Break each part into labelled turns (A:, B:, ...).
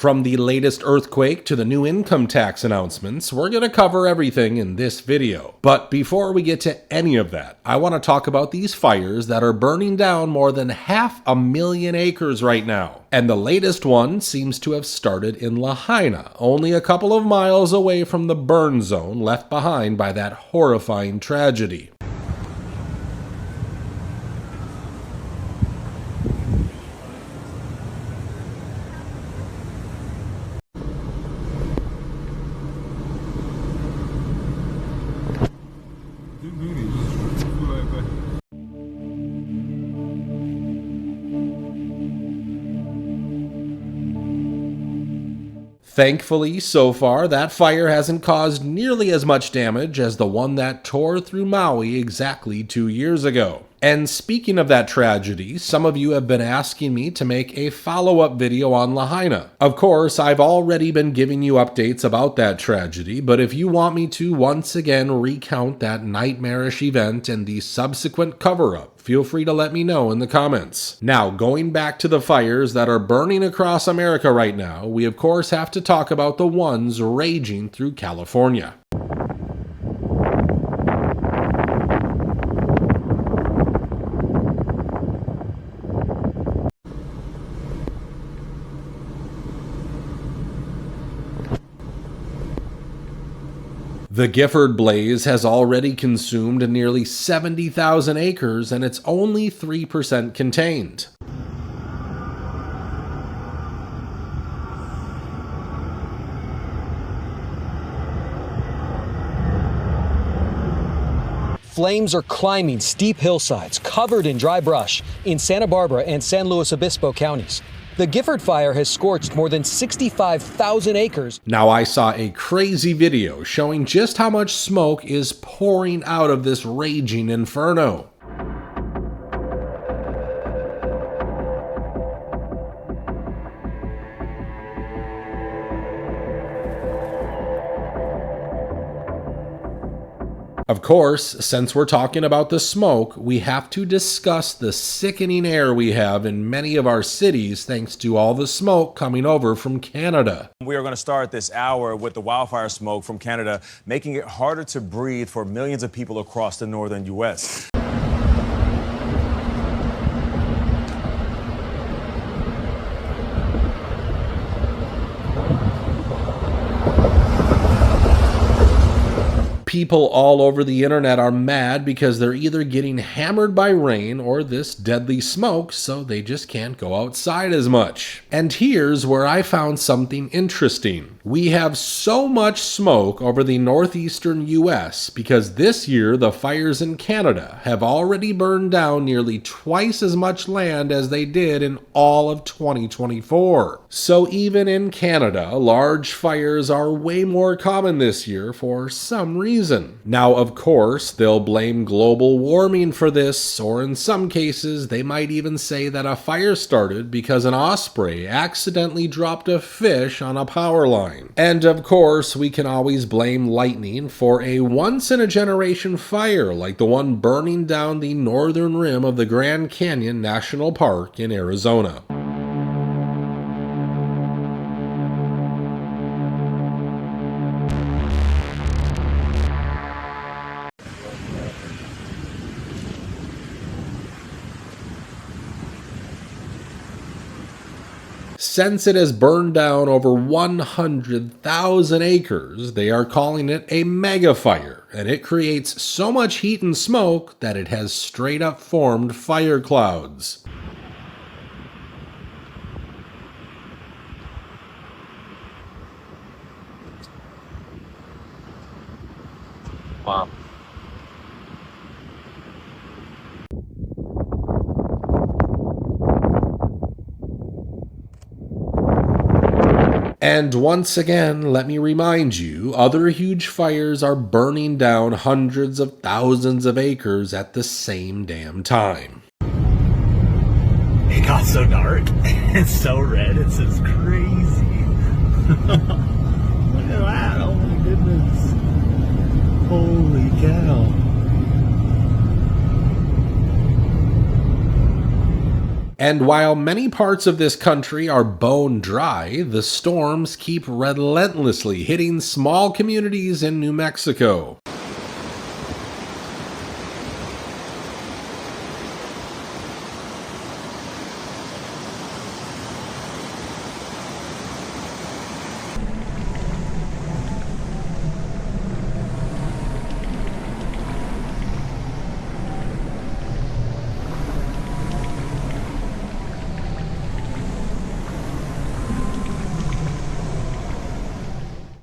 A: From the latest earthquake to the new income tax announcements, we're going to cover everything in this video. But before we get to any of that, I want to talk about these fires that are burning down more than 500,000 acres right now. And the latest one seems to have started in Lahaina, only a couple of miles away from the burn zone left behind by that horrifying tragedy. Thankfully, so far, that fire hasn't caused nearly as much damage as the one that tore through Maui exactly 2 years ago. And speaking of that tragedy, some of you have been asking me to make a follow-up video on Lahaina. Of course, I've already been giving you updates about that tragedy, but if you want me to once again recount that nightmarish event and the subsequent cover-up, feel free to let me know in the comments. Now, going back to the fires that are burning across America right now, we of course have to talk about the ones raging through California. The Gifford blaze has already consumed nearly 70,000 acres and it's only 3% contained.
B: Flames are climbing steep hillsides covered in dry brush in Santa Barbara and San Luis Obispo counties. The Gifford fire has scorched more than 65,000 acres.
A: Now, I saw a crazy video showing just how much smoke is pouring out of this raging inferno. Of course, since we're talking about the smoke, we have to discuss the sickening air we have in many of our cities thanks to all the smoke coming over from Canada.
C: We are going to start this hour with the wildfire smoke from Canada, making it harder to breathe for millions of people across the northern U.S.
A: People all over the internet are mad because they're either getting hammered by rain or this deadly smoke, so they just can't go outside as much. And here's where I found something interesting. We have so much smoke over the northeastern US because this year the fires in Canada have already burned down nearly twice as much land as they did in all of 2024. So even in Canada, large fires are way more common this year for some reason. Now, of course, they'll blame global warming for this, or in some cases, they might even say that a fire started because an osprey accidentally dropped a fish on a power line. And of course, we can always blame lightning for a once-in-a-generation fire like the one burning down the northern rim of the Grand Canyon National Park in Arizona. Since it has burned down over 100,000 acres, they are calling it a mega fire, and it creates so much heat and smoke that it has straight up formed fire clouds.
D: Wow.
A: And once again, let me remind you, other huge fires are burning down hundreds of thousands of acres at the same damn time.
D: It got so dark and so red, it's just crazy. Look at that, oh my goodness. Holy cow.
A: And while many parts of this country are bone dry, the storms keep relentlessly hitting small communities in New Mexico.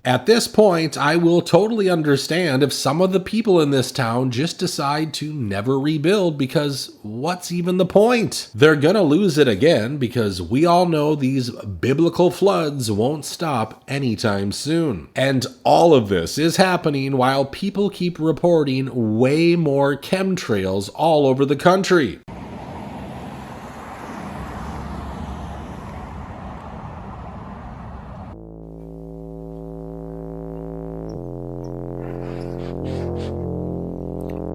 A: At this point, I will totally understand if some of the people in this town just decide to never rebuild, because what's even the point? They're gonna lose it again, because we all know these biblical floods won't stop anytime soon. And all of this is happening while people keep reporting way more chemtrails all over the country.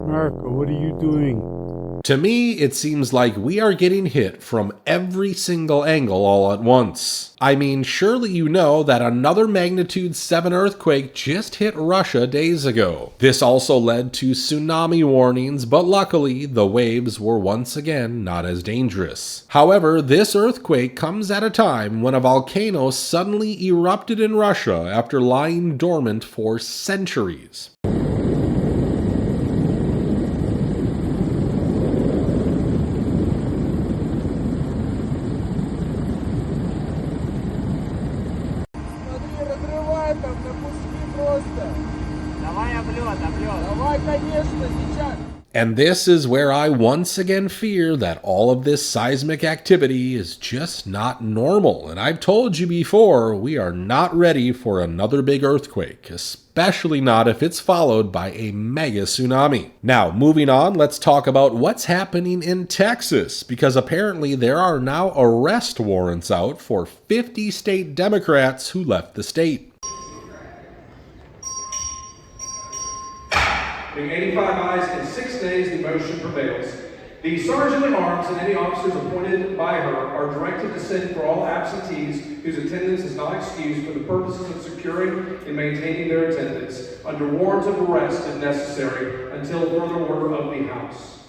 D: America, what are you doing?
A: To me, it seems like we are getting hit from every single angle all at once. I mean, surely you know that another magnitude 7 earthquake just hit Russia days ago. This also led to tsunami warnings, but luckily, the waves were once again not as dangerous. However, this earthquake comes at a time when a volcano suddenly erupted in Russia after lying dormant for centuries. And this is where I once again fear that all of this seismic activity is just not normal. And I've told you before, we are not ready for another big earthquake, especially not if it's followed by a mega tsunami. Now, moving on, let's talk about what's happening in Texas, because apparently there are now arrest warrants out for 50 state Democrats who left the state.
E: Being 85 ayes in 6 days, the motion prevails. The Sergeant-at-Arms and any officers appointed by her are directed to send for all absentees whose attendance is not excused for the purposes of securing and maintaining their attendance, under warrant of arrest if necessary, until further order of the House.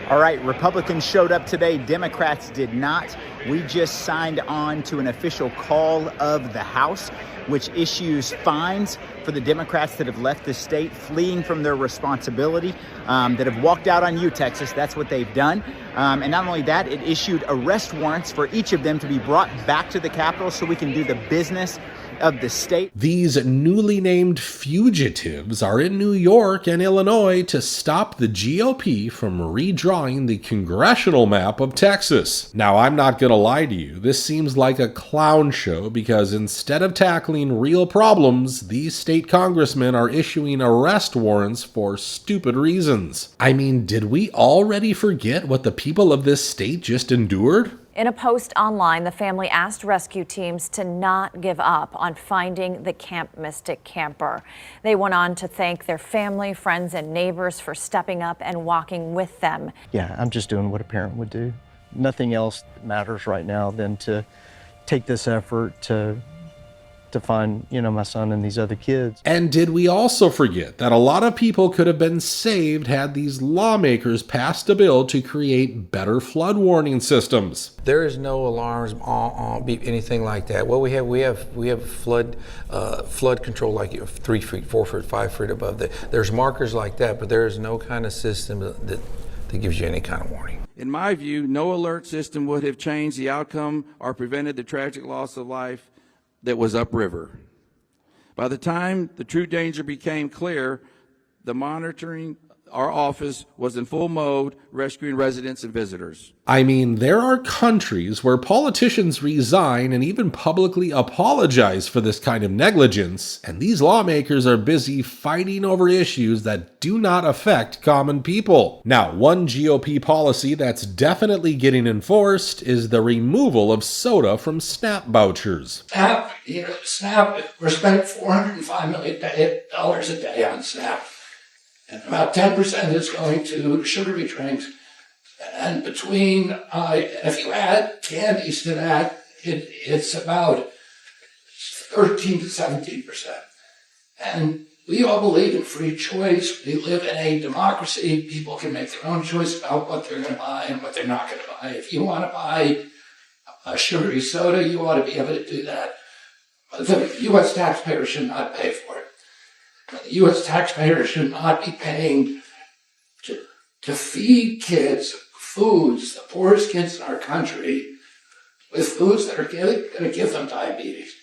F: All right, Republicans showed up today. Democrats did not. We just signed on to an official call of the House, which issues fines for the Democrats that have left the state, fleeing from their responsibility, that have walked out on you, Texas. That's what they've done. And not only that, it issued arrest warrants for each of them to be brought back to the Capitol so we can do the business of the state.
A: These newly named fugitives are in New York and Illinois to stop the GOP from redrawing the congressional map of Texas. Now, I'm not gonna lie to you, this seems like a clown show, because instead of tackling real problems, these state congressmen are issuing arrest warrants for stupid reasons. I mean, did we already forget what the people of this state just endured?
G: In a post online, the family asked rescue teams to not give up on finding the Camp Mystic camper. They went on to thank their family, friends, and neighbors for stepping up and walking with them.
H: Yeah, I'm just doing what a parent would do. Nothing else matters right now than to take this effort to find, my son and these other kids.
A: And did we also forget that a lot of people could have been saved had these lawmakers passed a bill to create better flood warning systems?
I: There is no alarms on anything like that. What we have flood control like 3 feet, 4 feet, 5 feet above that. There's markers like that, but there is no kind of system that gives you any kind of warning.
J: In my view, no alert system would have changed the outcome or prevented the tragic loss of life that was upriver. By the time the true danger became clear, the monitoring our office was in full mode, rescuing residents and visitors.
A: I mean, there are countries where politicians resign and even publicly apologize for this kind of negligence, and these lawmakers are busy fighting over issues that do not affect common people. Now, one GOP policy that's definitely getting enforced is the removal of soda from SNAP vouchers.
K: SNAP, we're spending $405 million a day on SNAP. And about 10% is going to sugary drinks And between, if you add candies to that, it's about 13 to 17%. And we all believe in free choice. We live in a democracy. People can make their own choice about what they're going to buy and what they're not going to buy. If you want to buy a sugary soda, you ought to be able to do that. But the U.S. taxpayer should not pay for it. The U.S. taxpayer should not be paying to feed kids foods, the poorest kids in our country, with foods that are going to give them diabetes.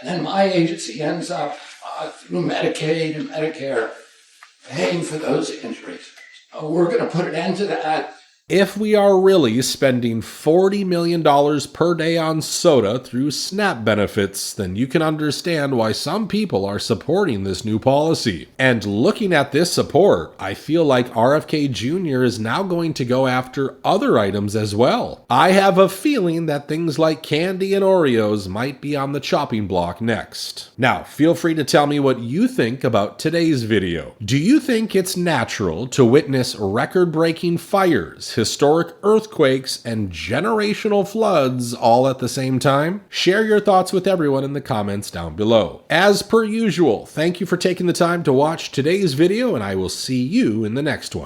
K: And then my agency ends up through Medicaid and Medicare paying for those injuries. So we're going to put an end to that.
A: If we are really spending $40 million per day on soda through SNAP benefits, then you can understand why some people are supporting this new policy. And looking at this support, I feel like RFK Jr. is now going to go after other items as well. I have a feeling that things like candy and Oreos might be on the chopping block next. Now, feel free to tell me what you think about today's video. Do you think it's natural to witness record-breaking fires, historic earthquakes, and generational floods all at the same time? Share your thoughts with everyone in the comments down below. As per usual, thank you for taking the time to watch today's video, and I will see you in the next one.